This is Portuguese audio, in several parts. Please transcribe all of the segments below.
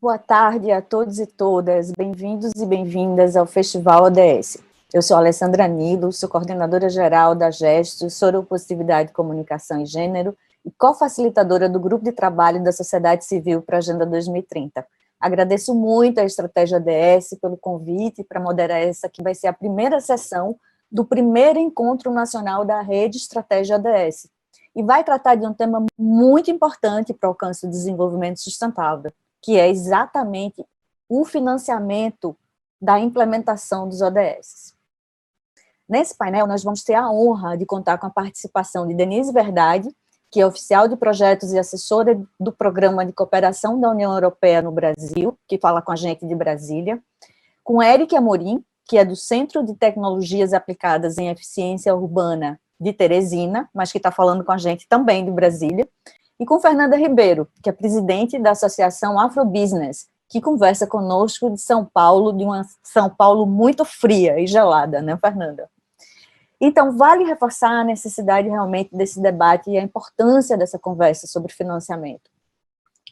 Boa tarde a todos e todas, bem-vindos e bem-vindas ao Festival ODS. Eu sou Alessandra Nilo, sou coordenadora geral da GESTO, Soropositividade, Comunicação e Gênero, e co-facilitadora do Grupo de Trabalho da Sociedade Civil para a Agenda 2030. Agradeço muito à Estratégia ODS pelo convite para moderar essa que vai ser a primeira sessão do primeiro Encontro Nacional da Rede Estratégia ODS, e vai tratar de um tema muito importante para o alcance do desenvolvimento sustentável, que é exatamente o financiamento da implementação dos ODS. Nesse painel, nós vamos ter a honra de contar com a participação de Denise Verdade, que é oficial de projetos e assessora do Programa de Cooperação da União Europeia no Brasil, que fala com a gente de Brasília, com Eric Amorim, que é do Centro de Tecnologias Aplicadas em Eficiência Urbana de Teresina, mas que está falando com a gente também de Brasília, e com Fernanda Ribeiro, que é presidente da Associação Afrobusiness, que conversa conosco de São Paulo, de uma São Paulo muito fria e gelada, né, Fernanda? Então, vale reforçar a necessidade realmente desse debate e a importância dessa conversa sobre financiamento.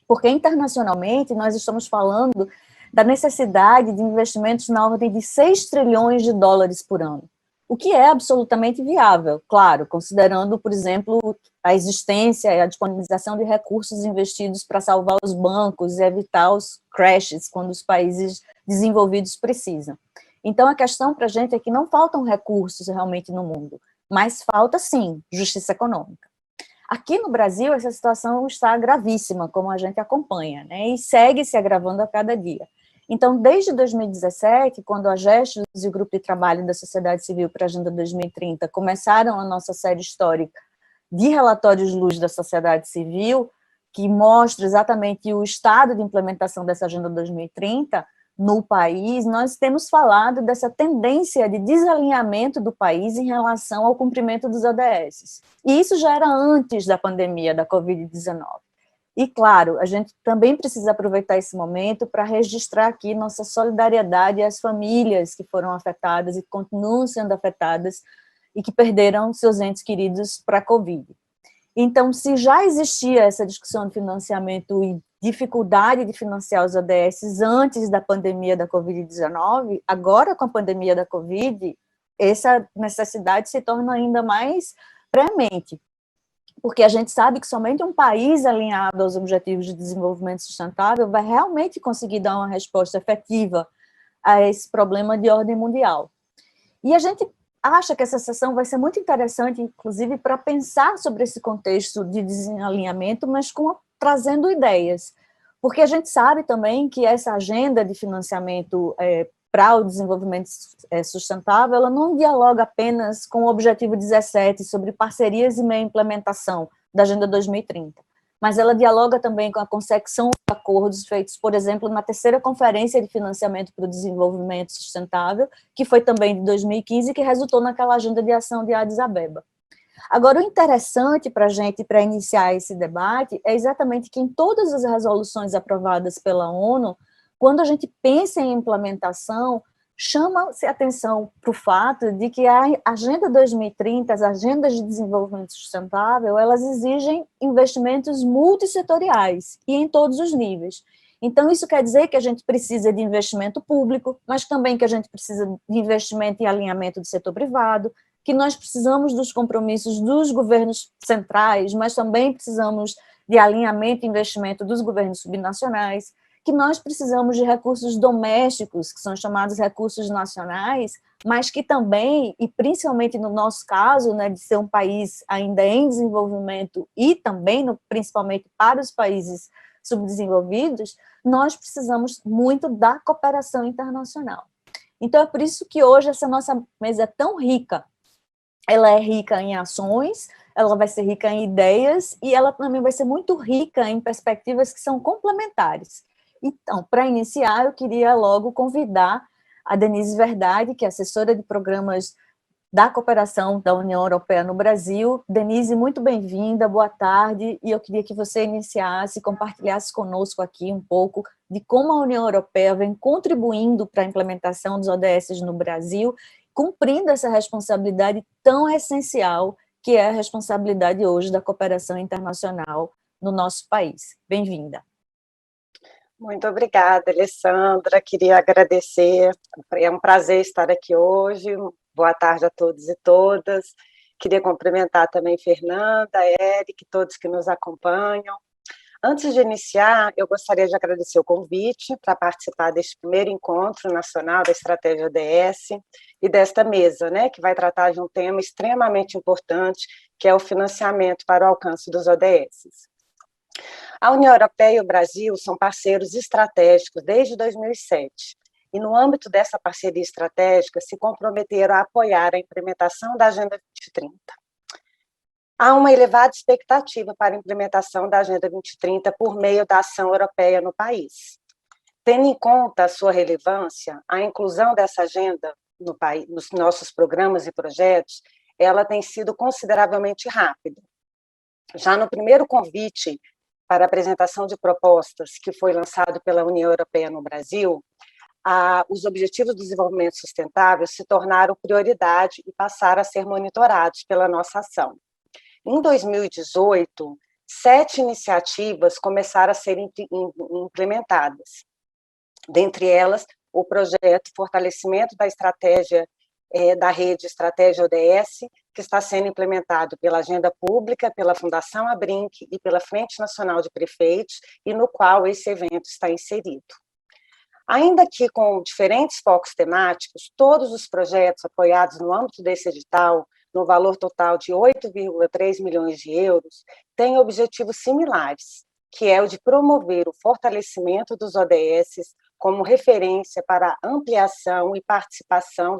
Porque internacionalmente nós estamos falando da necessidade de investimentos na ordem de 6 trilhões de dólares por ano, o que é absolutamente viável, claro, considerando, por exemplo, a existência e a disponibilização de recursos investidos para salvar os bancos e evitar os crashes quando os países desenvolvidos precisam. Então, a questão para a gente é que não faltam recursos realmente no mundo, mas falta, sim, justiça econômica. Aqui no Brasil, essa situação está gravíssima, como a gente acompanha, né, e segue se agravando a cada dia. Então, desde 2017, quando a GESTO e o Grupo de Trabalho da Sociedade Civil para a Agenda 2030 começaram a nossa série histórica de relatórios luz da sociedade civil, que mostra exatamente o estado de implementação dessa Agenda 2030 no país, nós temos falado dessa tendência de desalinhamento do país em relação ao cumprimento dos ODS. E isso já era antes da pandemia da Covid-19. E, claro, a gente também precisa aproveitar esse momento para registrar aqui nossa solidariedade às famílias que foram afetadas e continuam sendo afetadas e que perderam seus entes queridos para a Covid. Então, se já existia essa discussão de financiamento e dificuldade de financiar os ODS antes da pandemia da Covid-19, agora com a pandemia da Covid, essa necessidade se torna ainda mais premente, porque a gente sabe que somente um país alinhado aos Objetivos de Desenvolvimento Sustentável vai realmente conseguir dar uma resposta efetiva a esse problema de ordem mundial. E a gente acha que essa sessão vai ser muito interessante, inclusive, para pensar sobre esse contexto de desalinhamento, mas trazendo ideias, porque a gente sabe também que essa agenda de financiamento para o desenvolvimento sustentável, ela não dialoga apenas com o objetivo 17 sobre parcerias e meia implementação da Agenda 2030, mas ela dialoga também com a consecução de acordos feitos, por exemplo, na terceira Conferência de Financiamento para o Desenvolvimento Sustentável, que foi também de 2015, que resultou naquela Agenda de Ação de Addis Abeba. Agora, o interessante para a gente, para iniciar esse debate, é exatamente que em todas as resoluções aprovadas pela ONU, quando a gente pensa em implementação, chama-se atenção para o fato de que a Agenda 2030, as agendas de desenvolvimento sustentável, elas exigem investimentos multissetoriais e em todos os níveis. Então, isso quer dizer que a gente precisa de investimento público, mas também que a gente precisa de investimento em alinhamento do setor privado, que nós precisamos dos compromissos dos governos centrais, mas também precisamos de alinhamento e investimento dos governos subnacionais, que nós precisamos de recursos domésticos, que são chamados recursos nacionais, mas que também, e principalmente no nosso caso, né, de ser um país ainda em desenvolvimento e também, principalmente para os países subdesenvolvidos, nós precisamos muito da cooperação internacional. Então, é por isso que hoje essa nossa mesa é tão rica. Ela é rica em ações, ela vai ser rica em ideias, e ela também vai ser muito rica em perspectivas que são complementares. Então, para iniciar, eu queria logo convidar a Denise Verdade, que é assessora de programas da cooperação da União Europeia no Brasil. Denise, muito bem-vinda, boa tarde, e eu queria que você iniciasse, compartilhasse conosco aqui um pouco de como a União Europeia vem contribuindo para a implementação dos ODS no Brasil, cumprindo essa responsabilidade tão essencial, que é a responsabilidade hoje da cooperação internacional no nosso país. Bem-vinda. Muito obrigada, Alessandra. Queria agradecer. É um prazer estar aqui hoje. Boa tarde a todos e todas. Queria cumprimentar também Fernanda, Eric, todos que nos acompanham. Antes de iniciar, eu gostaria de agradecer o convite para participar deste primeiro encontro nacional da Estratégia ODS e desta mesa, né, que vai tratar de um tema extremamente importante, que é o financiamento para o alcance dos ODS. A União Europeia e o Brasil são parceiros estratégicos desde 2007, e no âmbito dessa parceria estratégica se comprometeram a apoiar a implementação da Agenda 2030. Há uma elevada expectativa para a implementação da Agenda 2030 por meio da ação europeia no país. Tendo em conta a sua relevância, a inclusão dessa agenda no país, nos nossos programas e projetos, ela tem sido consideravelmente rápida. Já no primeiro convite para a apresentação de propostas que foi lançado pela União Europeia no Brasil, os Objetivos do Desenvolvimento Sustentável se tornaram prioridade e passaram a ser monitorados pela nossa ação. Em 2018, 7 iniciativas começaram a ser implementadas. Dentre elas, o projeto Fortalecimento da Estratégia da Rede Estratégia ODS, que está sendo implementado pela Agenda Pública, pela Fundação Abrinq e pela Frente Nacional de Prefeitos, e no qual esse evento está inserido. Ainda que com diferentes focos temáticos, todos os projetos apoiados no âmbito desse edital, no valor total de 8,3 milhões de euros, têm objetivos similares, que é o de promover o fortalecimento dos ODS como referência para a ampliação e participação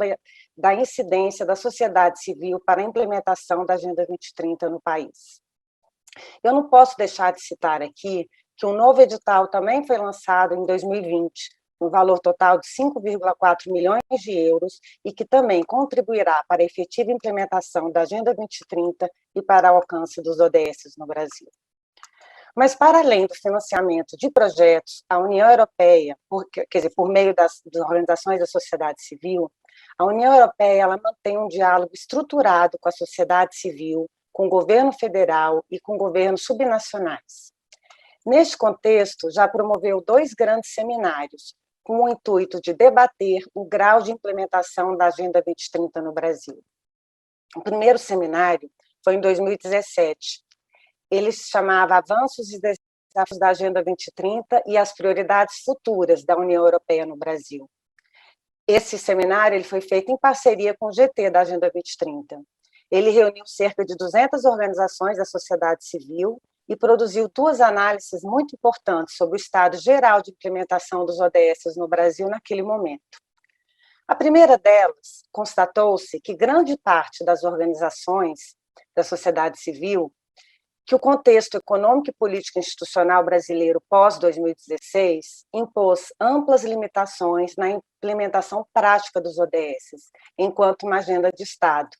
da incidência da sociedade civil para a implementação da Agenda 2030 no país. Eu não posso deixar de citar aqui que um novo edital também foi lançado em 2020, um valor total de 5,4 milhões de euros, e que também contribuirá para a efetiva implementação da Agenda 2030 e para o alcance dos ODS no Brasil. Mas, para além do financiamento de projetos, a União Europeia, por meio das organizações da sociedade civil, a União Europeia ela mantém um diálogo estruturado com a sociedade civil, com o governo federal e com governos subnacionais. Neste contexto, já promoveu 2 grandes seminários, com o intuito de debater o grau de implementação da Agenda 2030 no Brasil. O primeiro seminário foi em 2017. Ele se chamava Avanços e Desafios da Agenda 2030 e as Prioridades Futuras da União Europeia no Brasil. Esse seminário ele foi feito em parceria com o GT da Agenda 2030. Ele reuniu cerca de 200 organizações da sociedade civil e produziu 2 análises muito importantes sobre o estado geral de implementação dos ODS no Brasil naquele momento. A primeira delas, constatou-se que grande parte das organizações da sociedade civil, que o contexto econômico e político institucional brasileiro pós-2016 impôs amplas limitações na implementação prática dos ODS, enquanto uma agenda de Estado,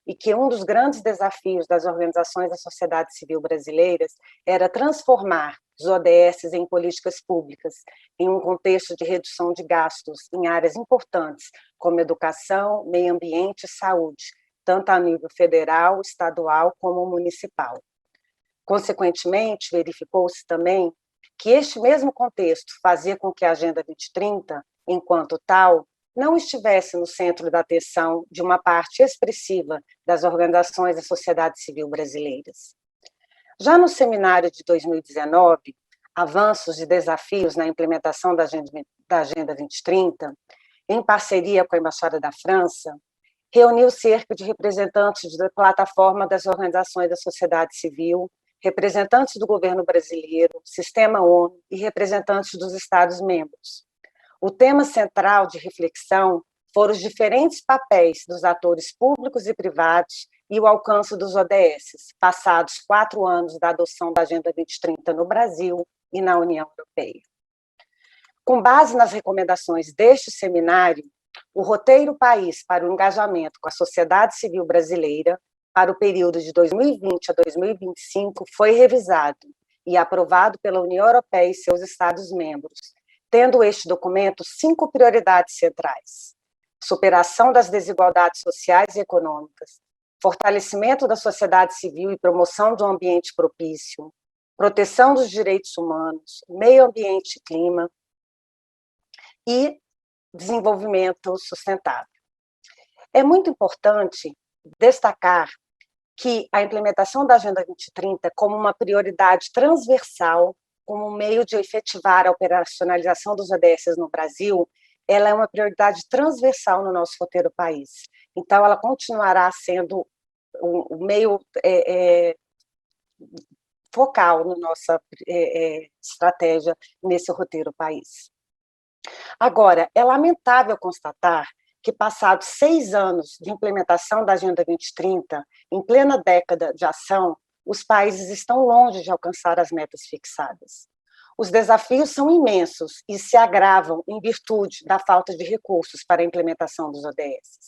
e que um dos grandes desafios das organizações da sociedade civil brasileiras era transformar os ODS em políticas públicas, em um contexto de redução de gastos em áreas importantes, como educação, meio ambiente e saúde, tanto a nível federal, estadual como municipal. Consequentemente, verificou-se também que este mesmo contexto fazia com que a Agenda 2030, enquanto tal, não estivesse no centro da atenção de uma parte expressiva das organizações da sociedade civil brasileiras. Já no seminário de 2019, Avanços e Desafios na Implementação da Agenda 2030, em parceria com a Embaixada da França, reuniu cerca de representantes da plataforma das organizações da sociedade civil, representantes do governo brasileiro, Sistema ONU e representantes dos Estados-membros. O tema central de reflexão foram os diferentes papéis dos atores públicos e privados e o alcance dos ODS, passados 4 anos da adoção da Agenda 2030 no Brasil e na União Europeia. Com base nas recomendações deste seminário, o roteiro país para o engajamento com a sociedade civil brasileira para o período de 2020 a 2025 foi revisado e aprovado pela União Europeia e seus Estados-membros, tendo este documento 5 prioridades centrais: superação das desigualdades sociais e econômicas, fortalecimento da sociedade civil e promoção de um ambiente propício, proteção dos direitos humanos, meio ambiente e clima e desenvolvimento sustentável. É muito importante destacar que a implementação da Agenda 2030 como uma prioridade transversal, como um meio de efetivar a operacionalização dos ODS no Brasil, ela é uma prioridade transversal no nosso roteiro país. Então, ela continuará sendo um meio focal na nossa estratégia nesse roteiro país. Agora, é lamentável constatar que, passados 6 anos de implementação da Agenda 2030, em plena década de ação, os países estão longe de alcançar as metas fixadas. Os desafios são imensos e se agravam em virtude da falta de recursos para a implementação dos ODS.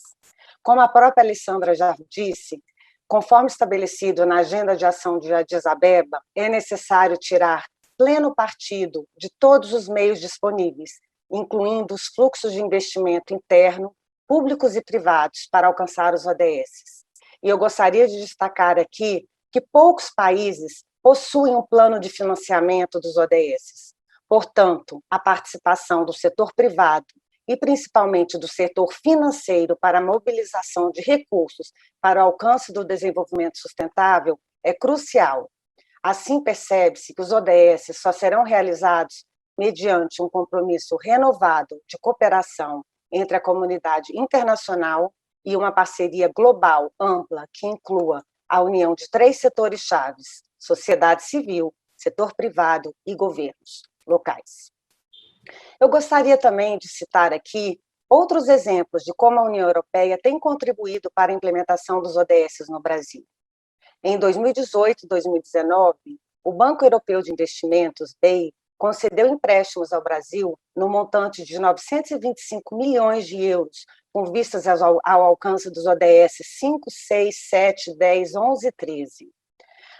Como a própria Alessandra já disse, conforme estabelecido na Agenda de Ação de Addis Abeba, é necessário tirar pleno partido de todos os meios disponíveis, incluindo os fluxos de investimento interno, públicos e privados, para alcançar os ODS. E eu gostaria de destacar aqui que poucos países possuem um plano de financiamento dos ODS. Portanto, a participação do setor privado e principalmente do setor financeiro para a mobilização de recursos para o alcance do desenvolvimento sustentável é crucial. Assim, percebe-se que os ODS só serão realizados mediante um compromisso renovado de cooperação entre a comunidade internacional e uma parceria global ampla que inclua a união de 3 setores chaves: sociedade civil, setor privado e governos locais. Eu gostaria também de citar aqui outros exemplos de como a União Europeia tem contribuído para a implementação dos ODS no Brasil. Em 2018 e 2019, o Banco Europeu de Investimentos, BEI, concedeu empréstimos ao Brasil no montante de 925 milhões de euros, com vistas ao alcance dos ODS 5, 6, 7, 10, 11 e 13.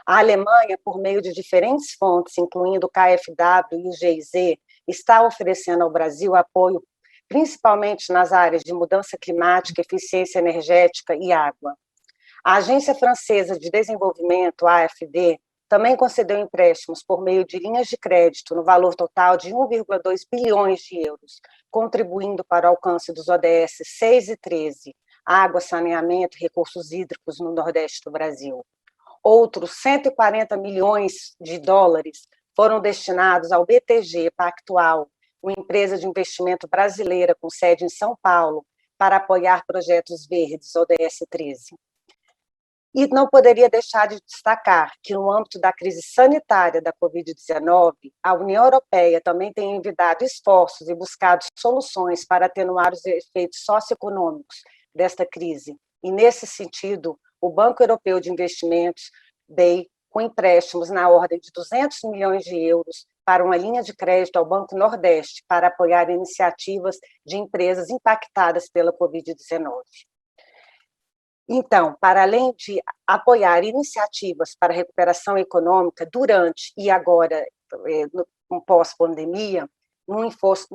A Alemanha, por meio de diferentes fontes, incluindo o KfW e o GIZ, está oferecendo ao Brasil apoio principalmente nas áreas de mudança climática, eficiência energética e água. A Agência Francesa de Desenvolvimento, AFD, também concedeu empréstimos por meio de linhas de crédito no valor total de 1,2 bilhões de euros, contribuindo para o alcance dos ODS 6 e 13, água, saneamento e recursos hídricos no Nordeste do Brasil. Outros 140 milhões de dólares foram destinados ao BTG Pactual, uma empresa de investimento brasileira com sede em São Paulo, para apoiar projetos verdes, ODS 13. E não poderia deixar de destacar que, no âmbito da crise sanitária da Covid-19, a União Europeia também tem envidado esforços e buscado soluções para atenuar os efeitos socioeconômicos desta crise. E, nesse sentido, o Banco Europeu de Investimentos, BEI, com empréstimos na ordem de 200 milhões de euros para uma linha de crédito ao Banco Nordeste para apoiar iniciativas de empresas impactadas pela Covid-19. Então, para além de apoiar iniciativas para a recuperação econômica durante e agora, no pós-pandemia, num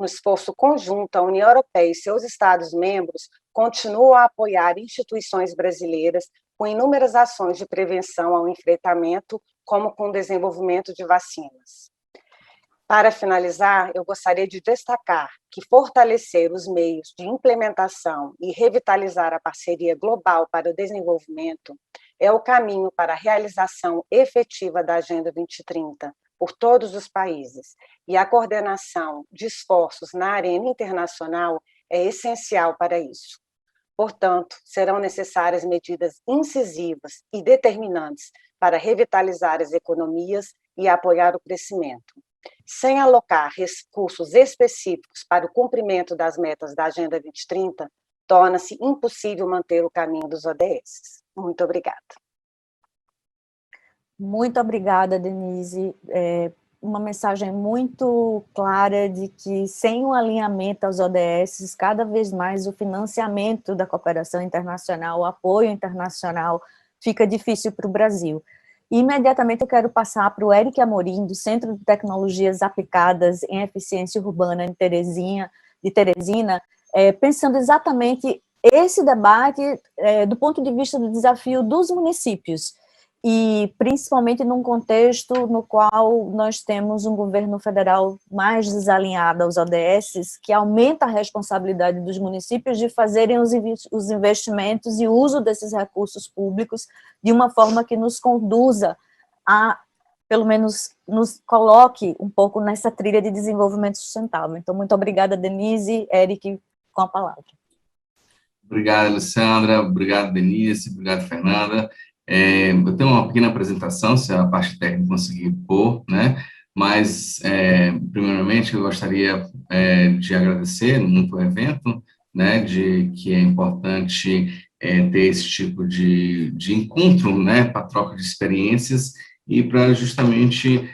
esforço conjunto, a União Europeia e seus Estados-membros continuam a apoiar instituições brasileiras com inúmeras ações de prevenção ao enfrentamento, como com o desenvolvimento de vacinas. Para finalizar, eu gostaria de destacar que fortalecer os meios de implementação e revitalizar a parceria global para o desenvolvimento é o caminho para a realização efetiva da Agenda 2030 por todos os países, e a coordenação de esforços na arena internacional é essencial para isso. Portanto, serão necessárias medidas incisivas e determinantes para revitalizar as economias e apoiar o crescimento. Sem alocar recursos específicos para o cumprimento das metas da Agenda 2030, torna-se impossível manter o caminho dos ODS. Muito obrigada. Muito obrigada, Denise. Uma mensagem muito clara de que, sem o alinhamento aos ODS, cada vez mais o financiamento da cooperação internacional, o apoio internacional, fica difícil para o Brasil. E, imediatamente, eu quero passar para o Eric Amorim, do Centro de Tecnologias Aplicadas em Eficiência Urbana de Teresina, pensando exatamente esse debate do ponto de vista do desafio dos municípios. e principalmente num contexto no qual nós temos um governo federal mais desalinhado aos ODSs, que aumenta a responsabilidade dos municípios de fazerem os investimentos e o uso desses recursos públicos de uma forma que nos conduza a, pelo menos, nos coloque um pouco nessa trilha de desenvolvimento sustentável. Então, muito obrigada, Denise, Eric, com a palavra. Obrigado, Alessandra, obrigado, Denise, obrigado, Fernanda. Eu tenho uma pequena apresentação, se a parte técnica conseguir pôr, né? Mas, primeiramente, eu gostaria de agradecer muito o evento, né? De que é importante ter esse tipo de encontro, né? Para troca de experiências e para justamente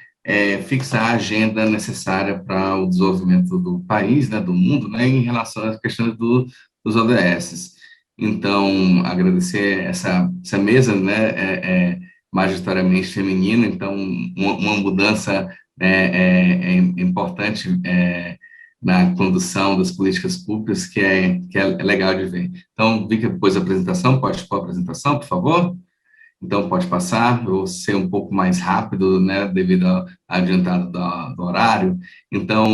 fixar a agenda necessária para o desenvolvimento do país, né? Do mundo, né? Em relação às questões dos ODSs. Então, agradecer essa mesa, né, majoritariamente feminina, então, uma mudança importante na condução das políticas públicas, que é legal de ver. Então, vi que depois da apresentação, pode pôr a apresentação, por favor? Então, pode passar, eu vou ser um pouco mais rápido, né, devido ao adiantado do horário. Então,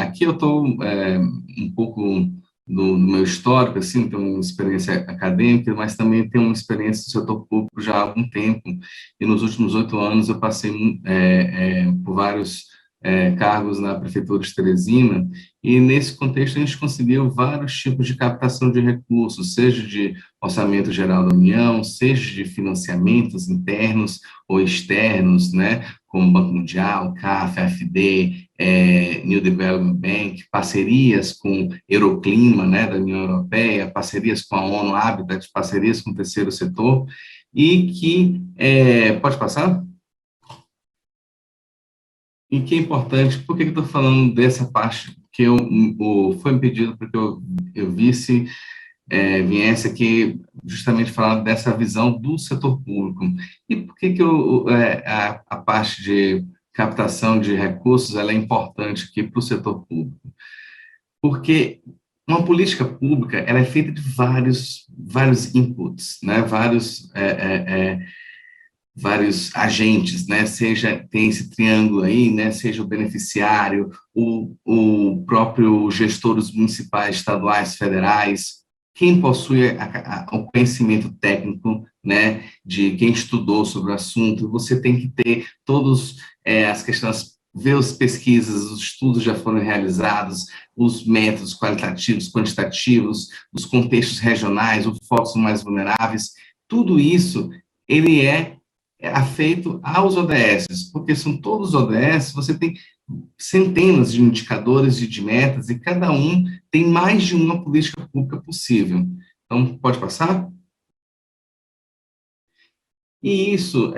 aqui eu estou um pouco do meu histórico, assim, tenho uma experiência acadêmica, mas também tenho uma experiência do setor público já há algum tempo, e nos últimos 8 anos eu passei por vários cargos na Prefeitura de Teresina, e nesse contexto a gente conseguiu vários tipos de captação de recursos, seja de orçamento geral da União, seja de financiamentos internos ou externos, né, como Banco Mundial, CAF, AFD, New Development Bank, parcerias com Euroclima, né, da União Europeia, parcerias com a ONU Habitat, parcerias com o terceiro setor, e que, pode passar? E que é importante, por que eu estou falando dessa parte que foi me pedido para que eu viesse aqui justamente falar dessa visão do setor público. E por que a parte de captação de recursos ela é importante aqui para o setor público? Porque uma política pública ela é feita de vários inputs, né? Vários agentes, né, tem esse triângulo aí, né, seja o beneficiário, o próprio gestores municipais, estaduais, federais, quem possui o conhecimento técnico, né, de quem estudou sobre o assunto, você tem que ter todas as questões, ver as pesquisas, os estudos já foram realizados, os métodos qualitativos, quantitativos, os contextos regionais, os focos mais vulneráveis, tudo isso, ele é afeito aos ODS, porque são todos ODS, você tem centenas de indicadores e de metas, e cada um tem mais de uma política pública possível. Então, pode passar? E isso,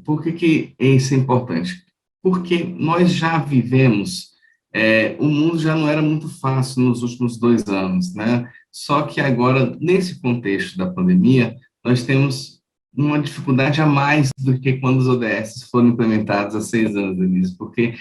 por que isso é importante? Porque nós já vivemos, o mundo já não era muito fácil nos últimos 2 anos, né? Só que agora, nesse contexto da pandemia, nós temos uma dificuldade a mais do que quando os ODS foram implementados há 6 anos, Denise, porque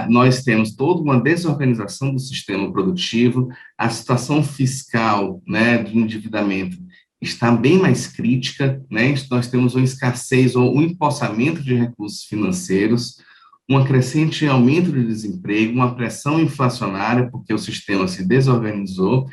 nós temos toda uma desorganização do sistema produtivo, a situação fiscal, né, do endividamento está bem mais crítica, né, nós temos uma escassez ou um empossamento de recursos financeiros, um crescente aumento de desemprego, uma pressão inflacionária, porque o sistema se desorganizou,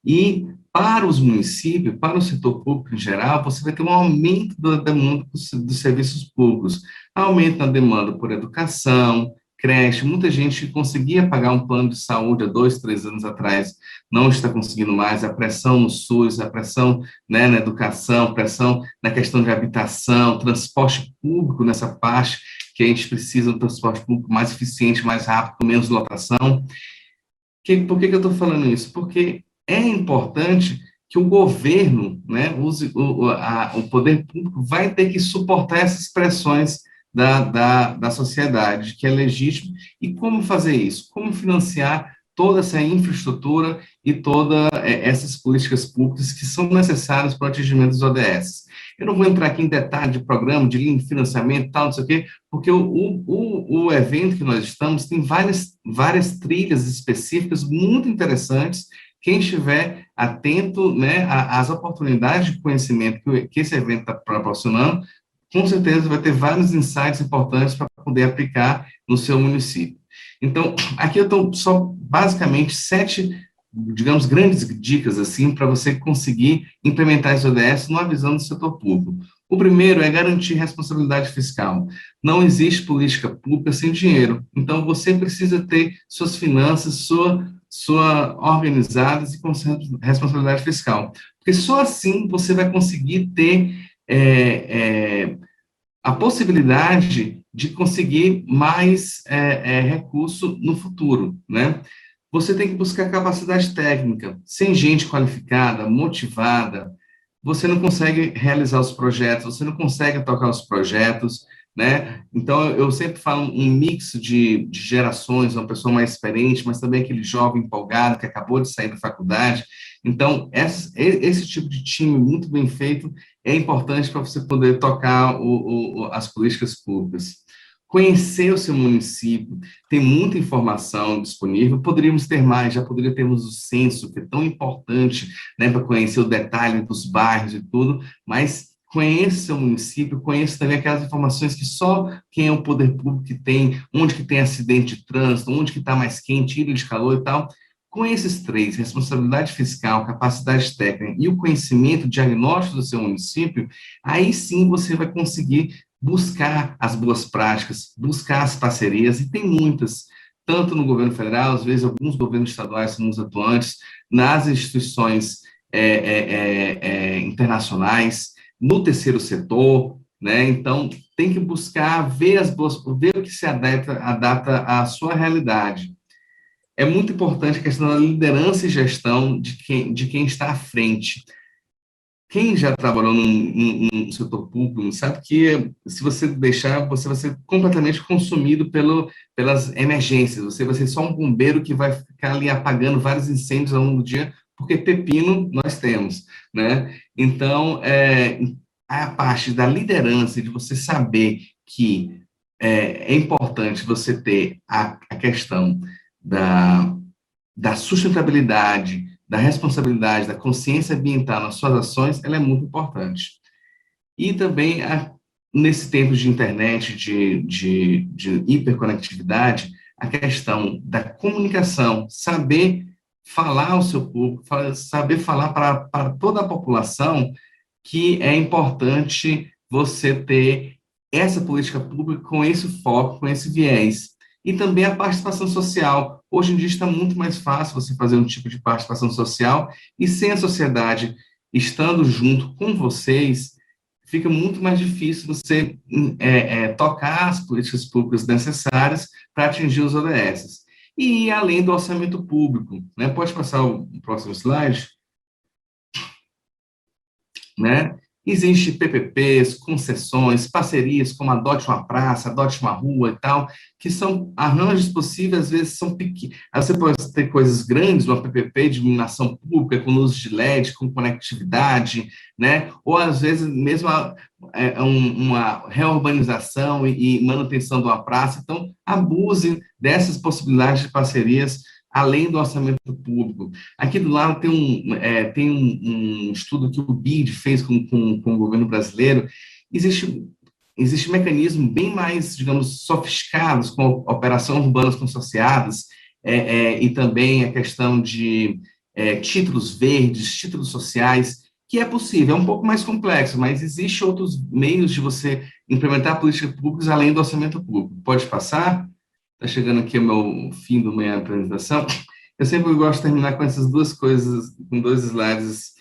e para os municípios, para o setor público em geral, você vai ter um aumento da demanda dos serviços públicos, aumento na demanda por educação, creche, muita gente conseguia pagar um plano de saúde há 2, 3 anos atrás, não está conseguindo mais, a pressão no SUS, a pressão, né, na educação, pressão na questão de habitação, transporte público nessa parte, que a gente precisa de um transporte público mais eficiente, mais rápido, com menos lotação. Por que eu estou falando isso? Porque é importante que o governo, né, o poder público vai ter que suportar essas pressões da sociedade, que é legítimo, e como fazer isso? Como financiar toda essa infraestrutura e todas essas políticas públicas que são necessárias para o atingimento dos ODS. Eu não vou entrar aqui em detalhe de programa, de linha de financiamento, tal, não sei o quê, porque o evento que nós estamos tem várias trilhas específicas muito interessantes quem estiver atento, né, às oportunidades de conhecimento que esse evento está proporcionando, com certeza vai ter vários insights importantes para poder aplicar no seu município. Então, aqui eu estou só basicamente 7, digamos, grandes dicas assim para você conseguir implementar esse ODS numa visão do setor público. O primeiro é garantir responsabilidade fiscal. Não existe política pública sem dinheiro. Então, você precisa ter suas finanças, sua organizadas e com responsabilidade fiscal. Porque só assim você vai conseguir ter a possibilidade de conseguir mais recurso no futuro, né? Você tem que buscar capacidade técnica. Sem gente qualificada, motivada, você não consegue realizar os projetos, você não consegue tocar os projetos, né? Então, eu sempre falo um mix de gerações, uma pessoa mais experiente, mas também aquele jovem empolgado que acabou de sair da faculdade. Então, esse tipo de time muito bem feito é importante para você poder tocar as políticas públicas. Conhecer o seu município, tem muita informação disponível, poderíamos ter mais, já poderia termos o censo, que é tão importante, né, para conhecer o detalhe dos bairros e tudo, mas conheça o seu município, conheça também aquelas informações que só quem é o poder público que tem, onde que tem acidente de trânsito, onde que está mais quente, ilha de calor e tal. Com esses 3, responsabilidade fiscal, capacidade técnica e o conhecimento diagnóstico do seu município, aí sim você vai conseguir buscar as boas práticas, buscar as parcerias, e tem muitas, tanto no governo federal, às vezes alguns governos estaduais são os atuantes, nas instituições internacionais, no terceiro setor, né? Então, tem que buscar ver ver o que se adapta à sua realidade. É muito importante a questão da liderança e gestão de quem está à frente. Quem já trabalhou num setor público sabe que, se você deixar, você vai ser completamente consumido pelas emergências. Você vai ser só um bombeiro que vai ficar ali apagando vários incêndios ao longo do dia, porque pepino nós temos, né? Então, a parte da liderança, de você saber que é importante você ter a questão da sustentabilidade, da responsabilidade, da consciência ambiental nas suas ações, ela é muito importante. E também, nesse tempo de internet, de hiperconectividade, a questão da comunicação, saber falar ao seu público, saber falar para toda a população que é importante você ter essa política pública com esse foco, com esse viés. E também a participação social. Hoje em dia está muito mais fácil você fazer um tipo de participação social, e sem a sociedade estando junto com vocês, fica muito mais difícil você tocar as políticas públicas necessárias para atingir os ODS. E além do orçamento público, né? Pode passar o próximo slide? Né? Existem PPPs, concessões, parcerias como Adote uma Praça, Adote uma Rua e tal, que são arranjos possíveis, às vezes são pequenos. Você pode ter coisas grandes, uma PPP de iluminação pública, com luz de LED, com conectividade, né? Ou às vezes mesmo uma reurbanização e manutenção de uma praça. Então, abuse dessas possibilidades de parcerias, além do orçamento público. Aqui do lado tem um estudo que o BID fez com o governo brasileiro. Existe mecanismos bem mais, digamos, sofisticados, com operações urbanas consorciadas, e também a questão de títulos verdes, títulos sociais, que é possível, é um pouco mais complexo, mas existe outros meios de você implementar políticas públicas além do orçamento público. Pode passar? Está chegando aqui o meu fim da minha apresentação. Eu sempre gosto de terminar com essas duas coisas, com 2 slides.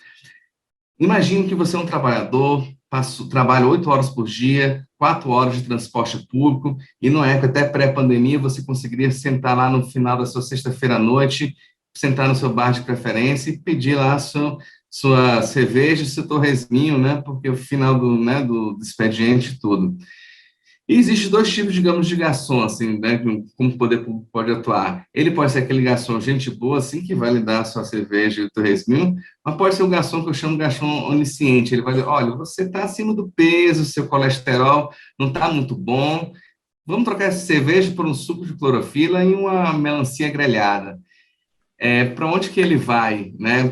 Imagine que você é um trabalhador, trabalha 8 horas por dia, 4 horas de transporte público, e não é que até pré-pandemia você conseguiria sentar lá no final da sua sexta-feira à noite, sentar no seu bar de preferência e pedir lá a sua cerveja e seu torresminho, né? Porque o final do expediente e tudo. E existem 2 tipos, digamos, de garçom, assim, né, como o poder público pode atuar. Ele pode ser aquele garçom gente boa, assim, que vai lhe dar a sua cerveja e o torresminho, mas pode ser um garçom que eu chamo de garçom onisciente. Ele vai dizer, olha, você está acima do peso, seu colesterol não está muito bom, vamos trocar essa cerveja por um suco de clorofila e uma melancia grelhada. para onde que ele vai, né?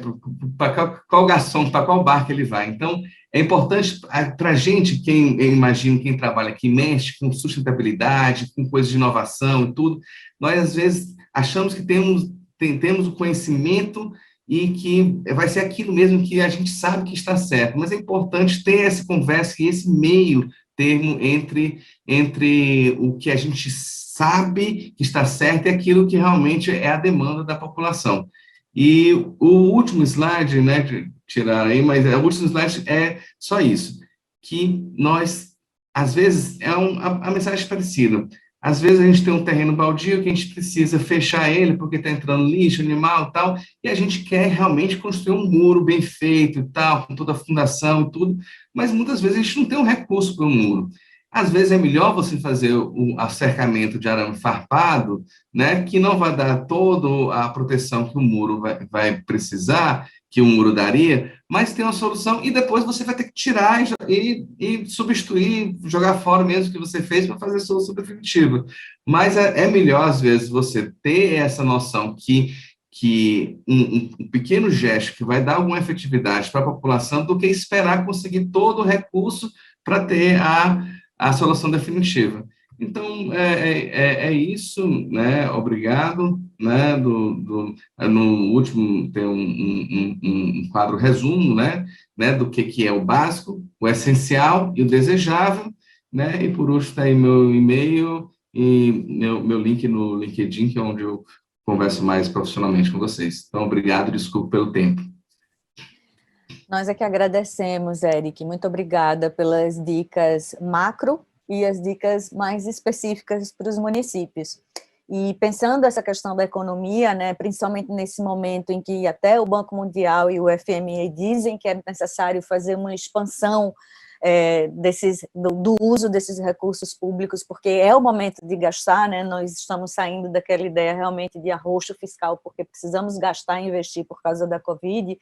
Para qual garçom, para qual bar que ele vai. Então, é importante para a gente, eu imagino, quem trabalha aqui, mexe com sustentabilidade, com coisas de inovação e tudo, nós, às vezes, achamos que temos o conhecimento e que vai ser aquilo mesmo que a gente sabe que está certo, mas é importante ter essa conversa e esse meio termo entre o que a gente sabe que está certo e aquilo que realmente é a demanda da população. E o último slide, né, tirar aí, mas o último slide é só isso, que nós, às vezes, a mensagem é parecida. Às vezes a gente tem um terreno baldio que a gente precisa fechar ele porque está entrando lixo, animal e tal, e a gente quer realmente construir um muro bem feito e tal, com toda a fundação e tudo, mas muitas vezes a gente não tem um recurso para um muro. Às vezes é melhor você fazer o acercamento de arame farpado, né, que não vai dar toda a proteção que o muro vai precisar, que o muro daria, mas tem uma solução, e depois você vai ter que tirar e substituir, jogar fora mesmo que você fez para fazer a solução definitiva. Mas é melhor, às vezes, você ter essa noção que um pequeno gesto que vai dar alguma efetividade para a população do que esperar conseguir todo o recurso para ter a solução definitiva. Então, é isso, né? Obrigado, né? No último tem um quadro resumo, né? Do que é o básico, o essencial e o desejável, né? E por último está aí meu e-mail e meu link no LinkedIn, que é onde eu converso mais profissionalmente com vocês. Então, obrigado, desculpe pelo tempo. Nós é que agradecemos, Eric. Muito obrigada pelas dicas macro e as dicas mais específicas para os municípios. E pensando essa questão da economia, né, principalmente nesse momento em que até o Banco Mundial e o FMI dizem que é necessário fazer uma expansão do uso desses recursos públicos, porque é o momento de gastar, né? Nós estamos saindo daquela ideia realmente de arroxo fiscal, porque precisamos gastar e investir por causa da Covid.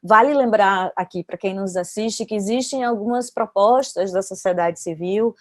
Vale lembrar aqui, para quem nos assiste, que existem algumas propostas da sociedade civil,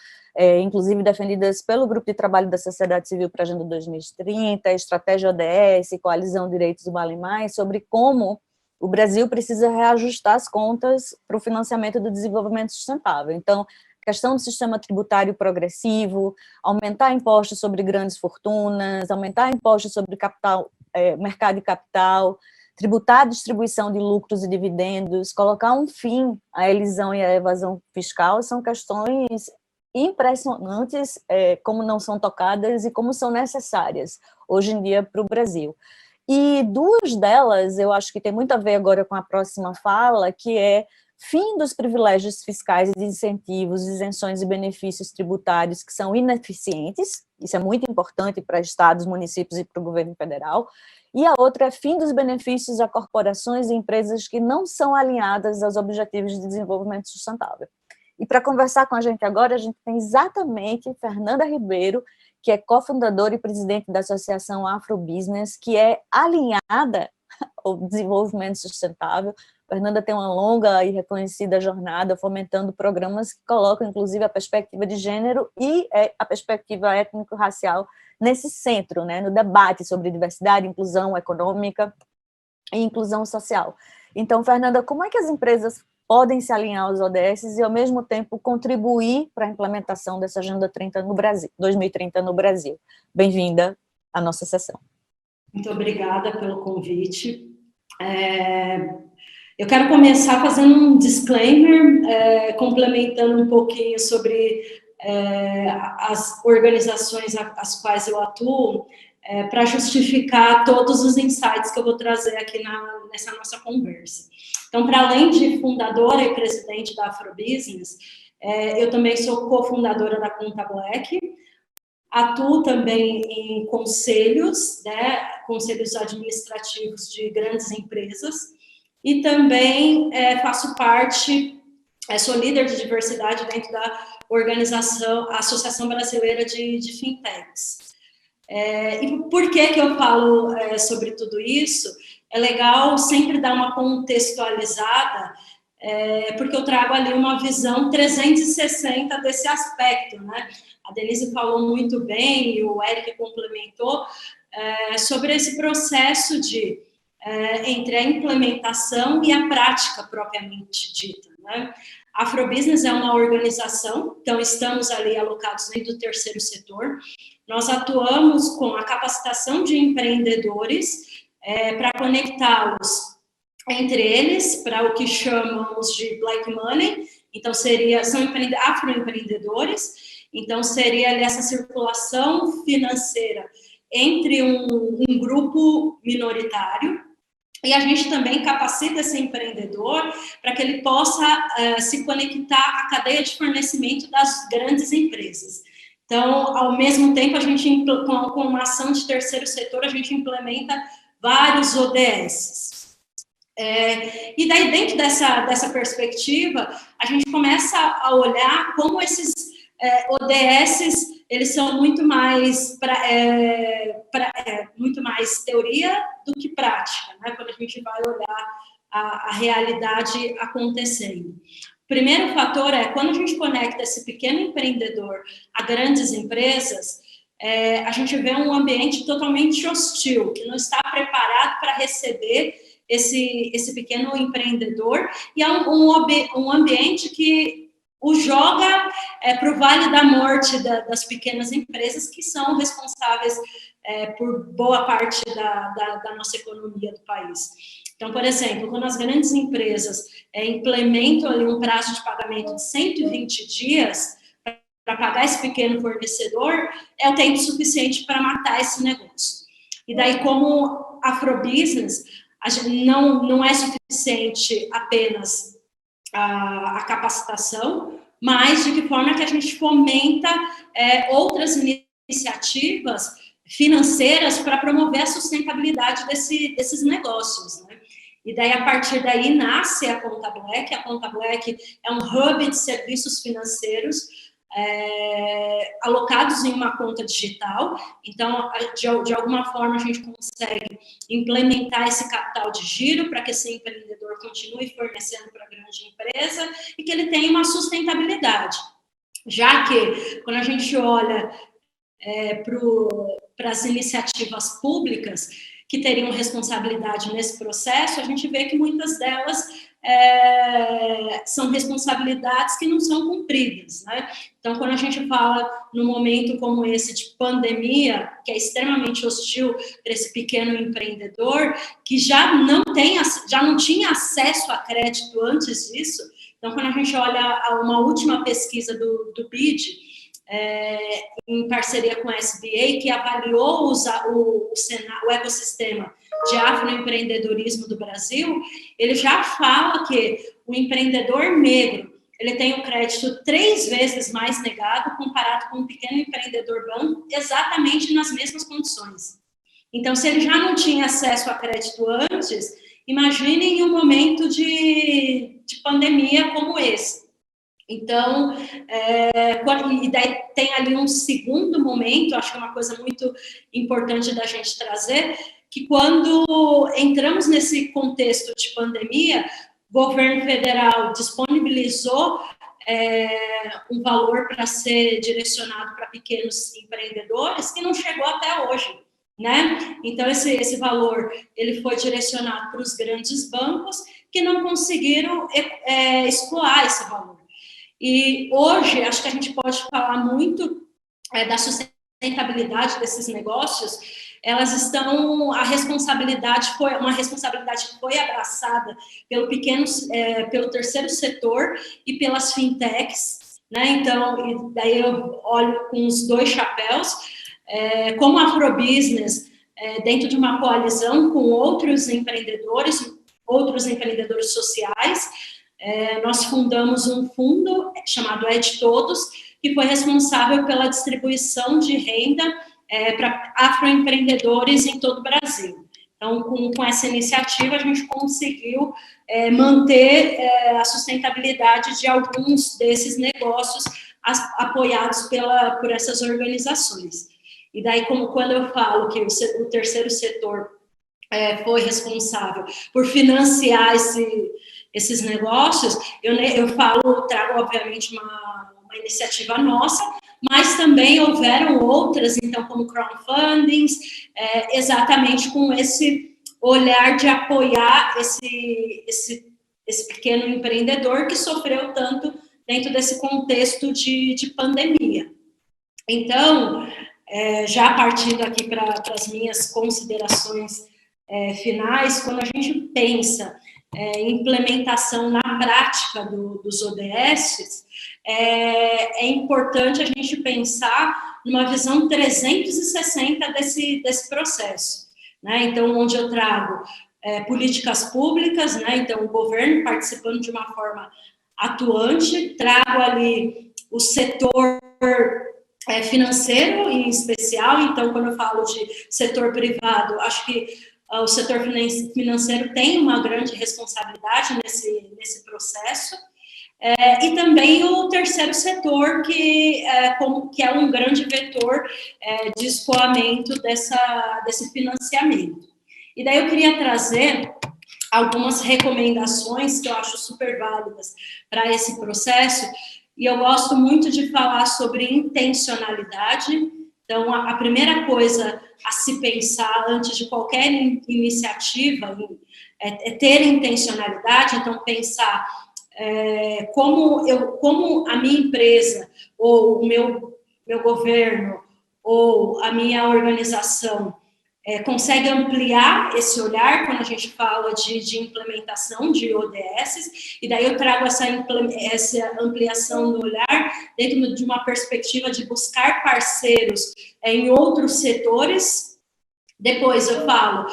inclusive defendidas pelo Grupo de Trabalho da Sociedade Civil para a Agenda 2030, Estratégia ODS, Coalizão Direitos do Vale Mais, sobre como o Brasil precisa reajustar as contas para o financiamento do desenvolvimento sustentável. Então, questão do sistema tributário progressivo, aumentar impostos sobre grandes fortunas, aumentar impostos sobre capital, mercado de capital, tributar a distribuição de lucros e dividendos, colocar um fim à elisão e à evasão fiscal, são questões impressionantes, como não são tocadas e como são necessárias hoje em dia para o Brasil. E duas delas, eu acho que tem muito a ver agora com a próxima fala, que é fim dos privilégios fiscais e de incentivos, isenções e benefícios tributários que são ineficientes, isso é muito importante para estados, municípios e para o governo federal, e a outra é fim dos benefícios a corporações e empresas que não são alinhadas aos objetivos de desenvolvimento sustentável. E para conversar com a gente agora, a gente tem exatamente Fernanda Ribeiro, que é cofundadora e presidente da Associação Afrobusiness, que é alinhada ao desenvolvimento sustentável. Fernanda tem uma longa e reconhecida jornada fomentando programas que colocam, inclusive, a perspectiva de gênero e a perspectiva étnico-racial nesse centro, né, no debate sobre diversidade, inclusão econômica e inclusão social. Então, Fernanda, como é que as empresas podem se alinhar aos ODS e, ao mesmo tempo, contribuir para a implementação dessa Agenda 2030 no Brasil? Bem-vinda à nossa sessão. Muito obrigada pelo convite. Eu quero começar fazendo um disclaimer, complementando um pouquinho sobre as organizações às quais eu atuo, para justificar todos os insights que eu vou trazer aqui nessa nossa conversa. Então, para além de fundadora e presidente da Afrobusiness, eu também sou cofundadora da Conta Black, atuo também em conselhos, né, conselhos administrativos de grandes empresas, e também faço parte, sou líder de diversidade dentro da organização, a Associação Brasileira de Fintechs. E por que eu falo sobre tudo isso? É legal sempre dar uma contextualizada, porque eu trago ali uma visão 360 desse aspecto, né? A Denise falou muito bem, e o Eric complementou, sobre esse processo entre a implementação e a prática propriamente dita, né? A Afrobusiness é uma organização, então estamos ali alocados dentro do terceiro setor. Nós atuamos com a capacitação de empreendedores para conectá-los entre eles, para o que chamamos de Black Money, então são afroempreendedores, então seria ali essa circulação financeira entre um grupo minoritário. E a gente também capacita esse empreendedor para que ele possa se conectar à cadeia de fornecimento das grandes empresas. Então, ao mesmo tempo, a gente, com uma ação de terceiro setor, a gente implementa vários ODS. E daí, dentro dessa perspectiva, a gente começa a olhar como esses ODS, eles são muito mais teoria do que prática, né? Quando a gente vai olhar a realidade acontecendo. O primeiro fator quando a gente conecta esse pequeno empreendedor a grandes empresas, a gente vê um ambiente totalmente hostil, que não está preparado para receber esse pequeno empreendedor, e é um ambiente que o joga para o vale da morte das pequenas empresas, que são responsáveis por boa parte da nossa economia do país. Então, por exemplo, quando as grandes empresas implementam ali um prazo de pagamento de 120 dias para pagar esse pequeno fornecedor, é o tempo suficiente para matar esse negócio. E daí, como Afrobusiness, não é suficiente apenas a capacitação, mas de que forma que a gente fomenta outras iniciativas financeiras para promover a sustentabilidade desses negócios, né? E daí, a partir daí, nasce a Conta Black. A Conta Black é um hub de serviços financeiros alocados em uma conta digital. Então, de alguma forma, a gente consegue implementar esse capital de giro para que esse empreendedor continue fornecendo para a grande empresa e que ele tenha uma sustentabilidade. Já que, quando a gente olha para as iniciativas públicas que teriam responsabilidade nesse processo, a gente vê que muitas delas são responsabilidades que não são cumpridas, né? Então, quando a gente fala num momento como esse de pandemia, que é extremamente hostil para esse pequeno empreendedor, que já não tinha acesso a crédito antes disso. Então, quando a gente olha a uma última pesquisa do BID, em parceria com a SBA, que avaliou o ecossistema de afroempreendedorismo do Brasil, ele já fala que o empreendedor negro ele tem o crédito 3 vezes mais negado comparado com um pequeno empreendedor branco, exatamente nas mesmas condições. Então, se ele já não tinha acesso a crédito antes, imaginem um momento de pandemia como esse. Então, e daí tem ali um segundo momento, acho que é uma coisa muito importante da gente trazer, que quando entramos nesse contexto de pandemia, o governo federal disponibilizou um valor para ser direcionado para pequenos empreendedores que não chegou até hoje, né? Então, esse valor ele foi direcionado para os grandes bancos que não conseguiram escoar esse valor. E hoje, acho que a gente pode falar muito da sustentabilidade desses negócios. A responsabilidade foi uma responsabilidade que foi abraçada pelo terceiro setor e pelas fintechs, né? Então, daí eu olho com os 2 chapéus, como a Afrobusiness, dentro de uma coalizão com outros empreendedores sociais. Nós fundamos um fundo chamado De Todos, que foi responsável pela distribuição de renda para afroempreendedores em todo o Brasil. Então, com essa iniciativa, a gente conseguiu manter a sustentabilidade de alguns desses negócios apoiados por essas organizações. E daí, quando eu falo que o terceiro setor foi responsável por financiar esses negócios, eu trago, obviamente, uma iniciativa nossa, mas também houveram outras, então, como crowdfundings, exatamente com esse olhar de apoiar esse pequeno empreendedor que sofreu tanto dentro desse contexto de pandemia. Então, já partindo aqui para as minhas considerações finais, quando a gente pensa em implementação na prática dos ODS, é importante a gente pensar numa visão 360 desse processo, né? Então, onde eu trago políticas públicas, né? Então, o governo participando de uma forma atuante, trago ali o setor financeiro em especial. Então, quando eu falo de setor privado, acho que o setor financeiro tem uma grande responsabilidade nesse processo, e também o terceiro setor, que é um grande vetor de escoamento desse financiamento. E daí eu queria trazer algumas recomendações que eu acho super válidas para esse processo, e eu gosto muito de falar sobre intencionalidade. Então, a primeira coisa a se pensar antes de qualquer iniciativa é ter intencionalidade. Então, pensar como a minha empresa, ou o meu governo, ou a minha organização consegue ampliar esse olhar quando a gente fala de implementação de ODS, e daí eu trago essa ampliação do olhar dentro de uma perspectiva de buscar parceiros em outros setores. Depois eu falo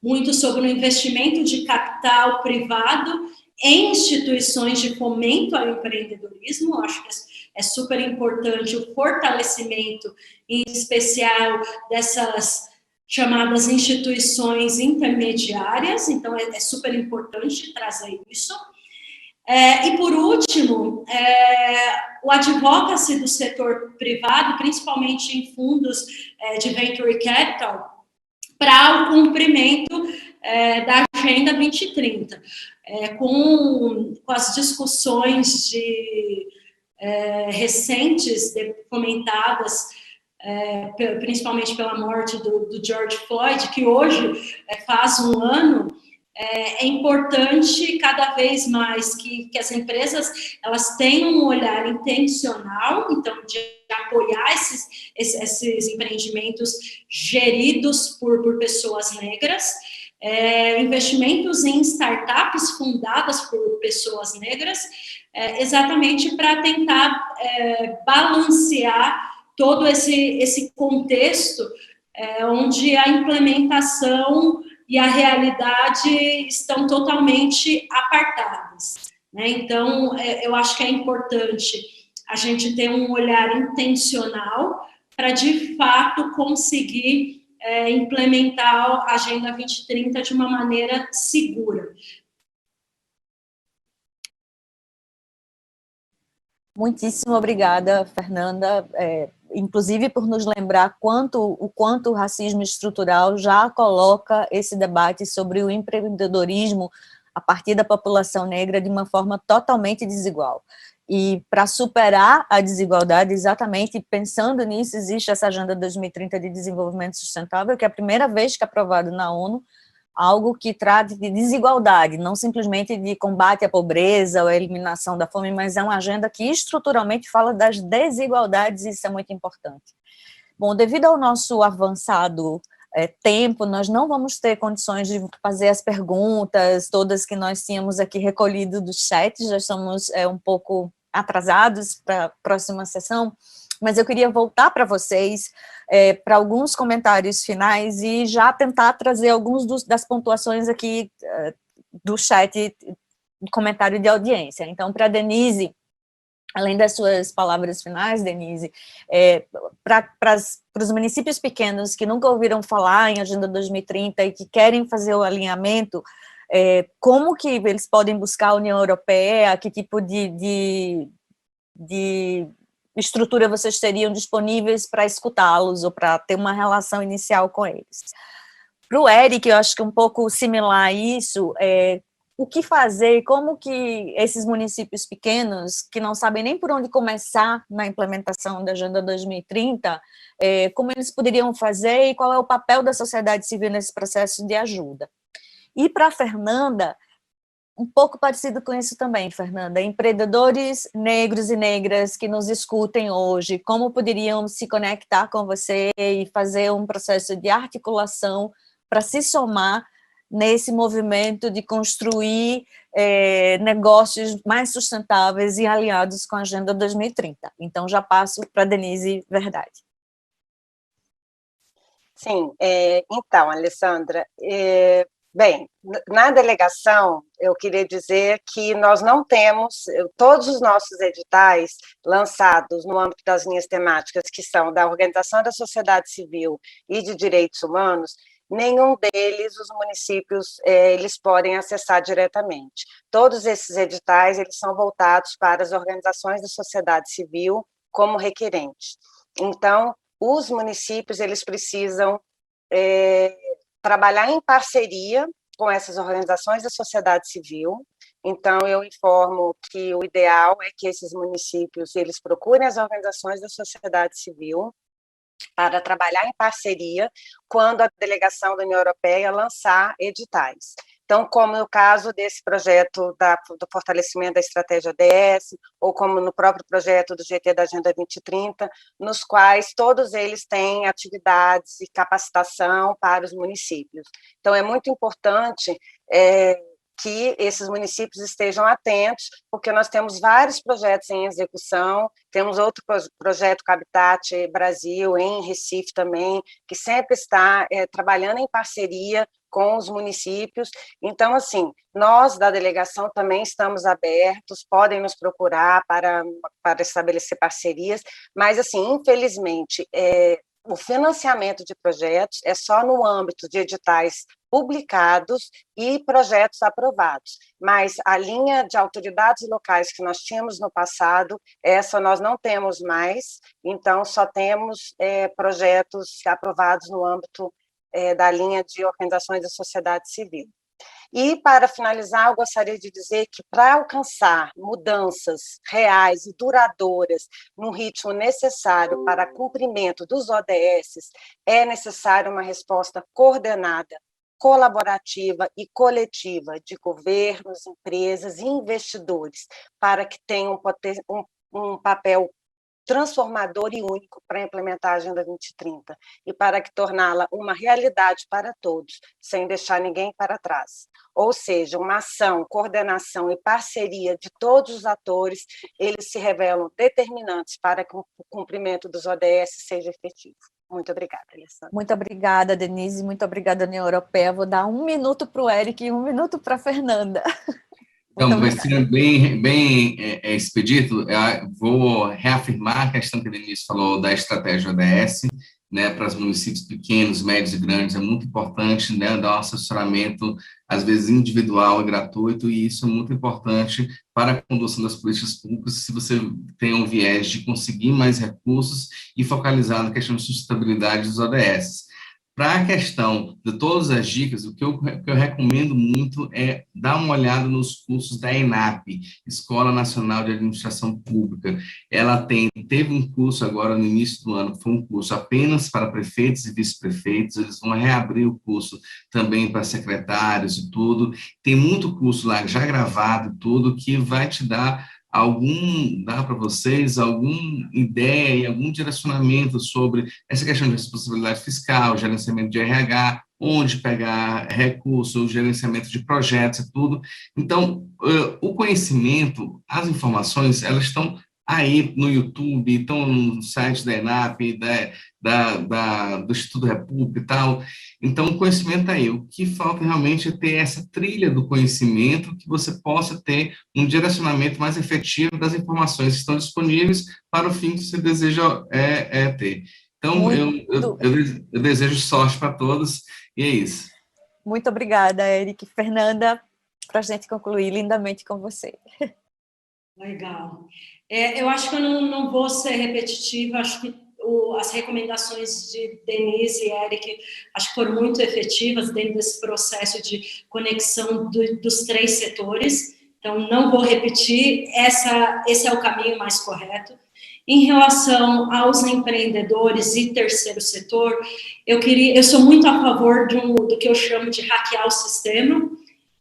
muito sobre o investimento de capital privado em instituições de fomento ao empreendedorismo. Eu acho que é super importante o fortalecimento, em especial, dessas chamadas instituições intermediárias. Então, é super importante trazer isso. E, por último, o advocacy do setor privado, principalmente em fundos de venture capital, para o cumprimento da Agenda 2030, com as discussões recentes, comentadas, principalmente pela morte do George Floyd, que hoje faz um ano. É importante cada vez mais que as empresas elas tenham um olhar intencional, então, de apoiar esses empreendimentos geridos por pessoas negras, investimentos em startups fundadas por pessoas negras, exatamente para tentar balancear todo esse contexto onde a implementação e a realidade estão totalmente apartadas, né? Então, eu acho que é importante a gente ter um olhar intencional para, de fato, conseguir implementar a Agenda 2030 de uma maneira segura. Muitíssimo obrigada, Fernanda, inclusive por nos lembrar o quanto o racismo estrutural já coloca esse debate sobre o empreendedorismo a partir da população negra de uma forma totalmente desigual. E para superar a desigualdade, exatamente pensando nisso, existe essa Agenda 2030 de Desenvolvimento Sustentável, que é a primeira vez que é aprovado na ONU, algo que trata de desigualdade, não simplesmente de combate à pobreza ou à eliminação da fome, mas é uma agenda que estruturalmente fala das desigualdades, e isso é muito importante. Bom, devido ao nosso avançado tempo, nós não vamos ter condições de fazer as perguntas todas que nós tínhamos aqui recolhido do chat, já estamos um pouco atrasados para a próxima sessão, mas eu queria voltar para vocês, para alguns comentários finais e já tentar trazer alguns das pontuações aqui do chat, comentário de audiência. Então, para a Denise, além das suas palavras finais, Denise, para os municípios pequenos que nunca ouviram falar em Agenda 2030 e que querem fazer o alinhamento, como que eles podem buscar a União Europeia, que tipo de estrutura vocês teriam disponíveis para escutá-los ou para ter uma relação inicial com eles? Para o Eric, eu acho que um pouco similar a isso, o que fazer, como que esses municípios pequenos, que não sabem nem por onde começar na implementação da Agenda 2030, como eles poderiam fazer e qual é o papel da sociedade civil nesse processo de ajuda. E para a Fernanda, um pouco parecido com isso também, Fernanda, empreendedores negros e negras que nos escutem hoje, como poderiam se conectar com você e fazer um processo de articulação para se somar nesse movimento de construir negócios mais sustentáveis e alinhados com a Agenda 2030. Então, já passo para a Denise Verdade. Sim, então, Alessandra, bem, na delegação, eu queria dizer que nós não temos, todos os nossos editais lançados no âmbito das linhas temáticas, que são da Organização da Sociedade Civil e de Direitos Humanos, nenhum deles os municípios eles podem acessar diretamente. Todos esses editais eles são voltados para as organizações da sociedade civil como requerentes. Então, os municípios eles precisam trabalhar em parceria com essas organizações da sociedade civil. Então, eu informo que o ideal é que esses municípios eles procurem as organizações da sociedade civil para trabalhar em parceria quando a delegação da União Europeia lançar editais. Então, como no caso desse projeto do fortalecimento da estratégia ODS, ou como no próprio projeto do GT da Agenda 2030, nos quais todos eles têm atividades e capacitação para os municípios. Então, é muito importante que esses municípios estejam atentos, porque nós temos vários projetos em execução, temos outro projeto Habitat Brasil, em Recife também, que sempre está trabalhando em parceria com os municípios. Então, assim, nós da delegação também estamos abertos, podem nos procurar para estabelecer parcerias, mas, assim, infelizmente, o financiamento de projetos é só no âmbito de editais publicados e projetos aprovados, mas a linha de autoridades locais que nós tínhamos no passado, essa nós não temos mais, então só temos projetos aprovados no âmbito da linha de organizações da sociedade civil. E, para finalizar, eu gostaria de dizer que, para alcançar mudanças reais e duradouras no ritmo necessário para cumprimento dos ODS, é necessária uma resposta coordenada, colaborativa e coletiva de governos, empresas e investidores, para que tenham um papel transformador e único para implementar a Agenda 2030 e para que torná-la uma realidade para todos, sem deixar ninguém para trás. Ou seja, uma ação, coordenação e parceria de todos os atores, eles se revelam determinantes para que o cumprimento dos ODS seja efetivo. Muito obrigada, Alessandra. Muito obrigada, Denise, muito obrigada, União Europeia. Vou dar 1 minuto para o Eric e 1 minuto para a Fernanda. Então, vai ser bem expedito. Vou reafirmar a questão que a Denise falou da estratégia ODS, né, para os municípios pequenos, médios e grandes, é muito importante, né, dar um assessoramento, às vezes individual e gratuito, e isso é muito importante para a condução das políticas públicas, se você tem um viés de conseguir mais recursos e focalizar na questão de sustentabilidade dos ODS. Para a questão de todas as dicas, o que eu recomendo muito é dar uma olhada nos cursos da ENAP, Escola Nacional de Administração Pública. Ela teve um curso agora no início do ano, foi um curso apenas para prefeitos e vice-prefeitos, eles vão reabrir o curso também para secretários e tudo. Tem muito curso lá já gravado e tudo, que vai te dar para vocês alguma ideia e algum direcionamento sobre essa questão de responsabilidade fiscal, gerenciamento de RH, onde pegar recursos, o gerenciamento de projetos e tudo. Então, o conhecimento, as informações, elas estão aí no YouTube, estão no site da ENAP, do Instituto República e tal. Então, o conhecimento está aí. O que falta realmente é ter essa trilha do conhecimento, que você possa ter um direcionamento mais efetivo das informações que estão disponíveis para o fim que você deseja ter. Então, eu desejo sorte para todos, e é isso. Muito obrigada, Eric. Fernanda, para a gente concluir lindamente com você. Legal. Eu acho que eu não vou ser repetitiva, acho que as recomendações de Denise e Eric, acho que foram muito efetivas dentro desse processo de conexão dos 3 setores. Então, não vou repetir, esse é o caminho mais correto. Em relação aos empreendedores e terceiro setor, eu sou muito a favor do que eu chamo de hackear o sistema.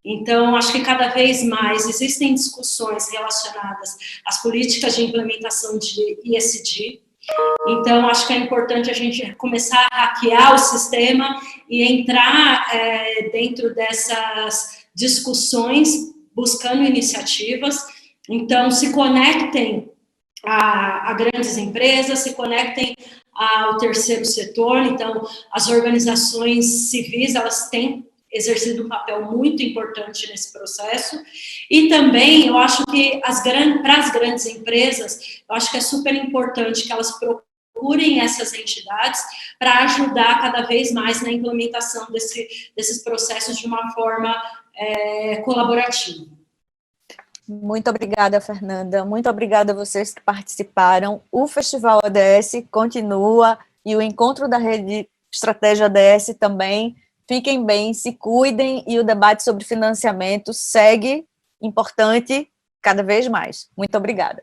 Então, acho que cada vez mais existem discussões relacionadas às políticas de implementação de ESG. Então, acho que é importante a gente começar a hackear o sistema e entrar dentro dessas discussões, buscando iniciativas. Então, se conectem a grandes empresas, se conectem ao terceiro setor. Então, as organizações civis, elas têm exercido um papel muito importante nesse processo. E também, eu acho que para as grandes empresas, eu acho que é super importante que elas procurem essas entidades para ajudar cada vez mais na implementação desses processos de uma forma colaborativa. Muito obrigada, Fernanda. Muito obrigada a vocês que participaram. O Festival ODS continua e o encontro da Rede Estratégia ODS também. Fiquem bem, se cuidem e o debate sobre financiamento segue importante cada vez mais. Muito obrigada.